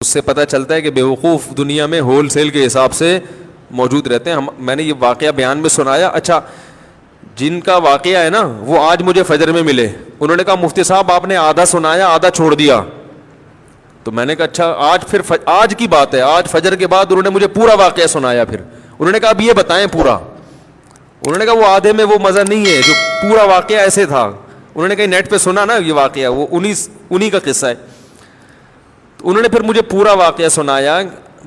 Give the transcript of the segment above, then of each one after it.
اس سے پتہ چلتا ہے کہ بیوقوف دنیا میں ہول سیل کے حساب سے موجود رہتے ہیں. میں نے یہ واقعہ بیان میں سنایا. اچھا جن کا واقعہ ہے نا وہ آج مجھے فجر میں ملے, انہوں نے کہا مفتی صاحب آپ نے آدھا سنایا آدھا چھوڑ دیا. تو میں نے کہا اچھا آج پھر آج کی بات ہے, آج فجر کے بعد انہوں نے مجھے پورا واقعہ سنایا. پھر انہوں نے کہا اب یہ بتائیں پورا. انہوں نے کہا وہ آدھے میں وہ مزہ نہیں ہے جو پورا واقعہ ایسے تھا. انہوں نے کہا نیٹ پہ سنا نا یہ واقعہ, وہ انہی کا قصہ ہے. انہوں نے پھر مجھے پورا واقعہ سنایا.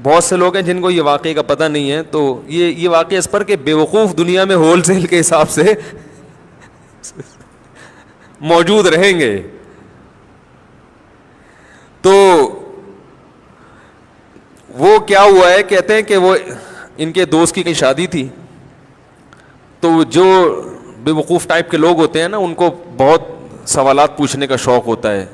بہت سے لوگ ہیں جن کو یہ واقعے کا پتہ نہیں ہے, تو یہ واقعہ اس پر کہ بیوقوف دنیا میں ہول سیل کے حساب سے موجود رہیں گے. تو وہ کیا ہوا ہے, کہتے ہیں کہ وہ ان کے دوست کی کہیں شادی تھی, تو جو بے وقوف ٹائپ کے لوگ ہوتے ہیں نا ان کو بہت سوالات پوچھنے کا شوق ہوتا ہے.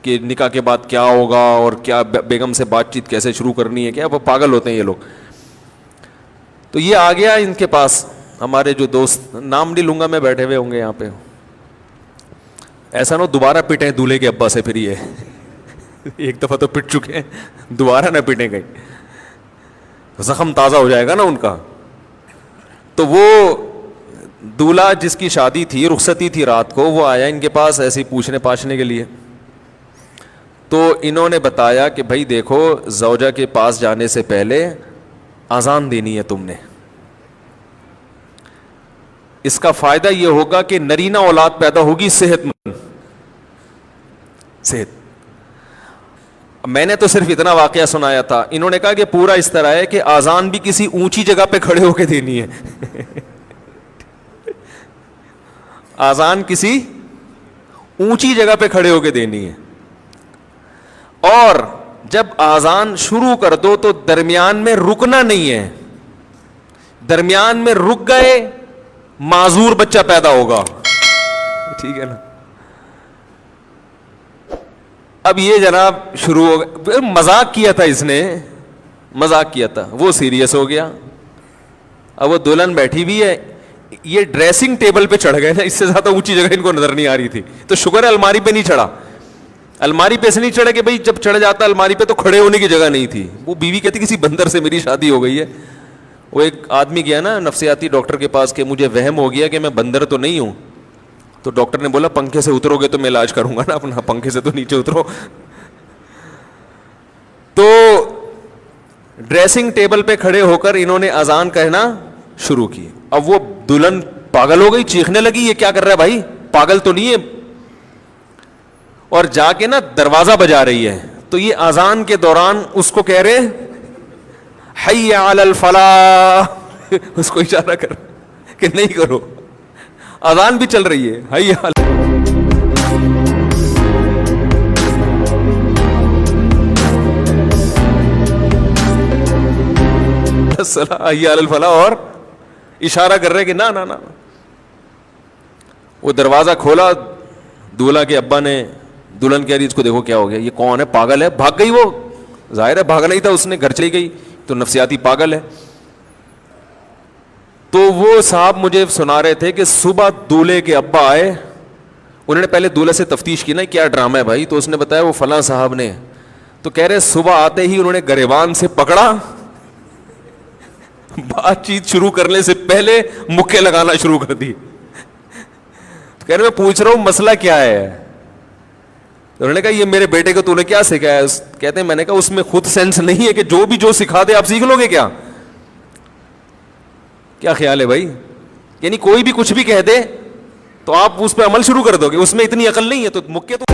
کہ نکاح کے بعد کیا ہوگا اور کیا بیگم سے بات چیت کیسے شروع کرنی ہے, کیا وہ پاگل ہوتے ہیں یہ لوگ. تو یہ آ گیا ان کے پاس, ہمارے جو دوست, نام نہیں لوں گا میں, بیٹھے ہوئے ہوں گے یہاں پہ. ایسا نہ دوبارہ پٹیں دولہے کے ابا سے پھر یہ ایک دفعہ تو پٹ چکے ہیں, دوبارہ نہ پٹیں گئی, زخم تازہ ہو جائے گا نا ان کا. تو وہ دولہا جس کی شادی تھی, رخصتی تھی رات کو, وہ آیا ان کے پاس ایسے ہی پوچھنے پاچھنے کے لیے. تو انہوں نے بتایا کہ بھائی دیکھو زوجہ کے پاس جانے سے پہلے اذان دینی ہے تم نے, اس کا فائدہ یہ ہوگا کہ نرینہ اولاد پیدا ہوگی صحت مند. صحت. میں نے تو صرف اتنا واقعہ سنایا تھا, انہوں نے کہا کہ پورا اس طرح ہے کہ اذان بھی کسی اونچی جگہ پہ کھڑے ہو کے دینی ہے. اذان کسی اونچی جگہ پہ کھڑے ہو کے دینی ہے, اور جب اذان شروع کر دو تو درمیان میں رکنا نہیں ہے. درمیان میں رک گئے معذور بچہ پیدا ہوگا. ٹھیک ہے نا. اب یہ جناب شروع ہو گیا, مذاق کیا تھا اس نے, مذاق کیا تھا, وہ سیریس ہو گیا. اب وہ دلہن بیٹھی بھی ہے, یہ ڈریسنگ ٹیبل پہ چڑھ گئے نا, اس سے زیادہ اونچی جگہ ان کو نظر نہیں آ رہی تھی. تو شکر ہے الماری پہ نہیں چڑھا. الماری پہ سے نہیں چڑھے کہ بھائی جب چڑھ جاتا الماری پہ تو کھڑے ہونے کی جگہ نہیں تھی. وہ بیوی کہتی کسی بندر سے میری شادی ہو گئی ہے. وہ ایک آدمی گیا نا نفسیاتی ڈاکٹر کے پاس کہ مجھے وہم ہو گیا کہ میں بندر تو نہیں ہوں. تو ڈاکٹر نے بولا پنکھے سے اترو گے تو میں علاج کروں گا نا اپنا, پنکھے سے تو نیچے اترو. تو ڈریسنگ ٹیبل پہ کھڑے ہو کر انہوں نے اذان کہنا شروع کی. اب وہ دلہن پاگل ہو گئی, چیخنے لگی یہ کیا کر رہا ہے بھائی, پاگل تو نہیں ہے. اور جا کے نا دروازہ بجا رہی ہے. تو یہ اذان کے دوران اس کو کہہ رہے حی علی الفلاح, اس کو اشارہ کر کہ نہیں کرو, اذان بھی چل رہی ہے. حی علی حی علی الفلاح, اور اشارہ کر رہے کہ نہ نہ نہ. وہ دروازہ کھولا, دولہا کے ابا نے, دلہن کہہ رہی اس کو دیکھو کیا ہو گیا, یہ کون ہے, پاگل ہے. بھاگ گئی, وہ ظاہر ہے بھاگنا ہی تھا اس نے, گھر چلی گئی تو نفسیاتی پاگل ہے. تو وہ صاحب مجھے سنا رہے تھے کہ صبح دولہے کے ابا آئے, انہوں نے پہلے دولہے سے تفتیش کی نا کیا ڈرامہ ہے بھائی, تو اس نے بتایا وہ فلاں صاحب نے. تو کہہ رہے صبح آتے ہی انہوں نے گریبان سے پکڑا, بات چیت شروع کرنے سے پہلے مکے لگانا شروع کر دی. کہہ رہے میں پوچھ رہا ہوں مسئلہ کیا ہے. انہوں نے کہا یہ میرے بیٹے کو تو نے کیا سکھایا. کہتے ہیں میں نے کہا اس میں خود سینس نہیں ہے کہ جو بھی جو سکھا دے آپ سیکھ لو گے کیا, کیا خیال ہے بھائی. یعنی کوئی بھی کچھ بھی کہہ دے تو آپ اس پہ عمل شروع کر دو گے, اس میں اتنی عقل نہیں ہے. تو مکے تو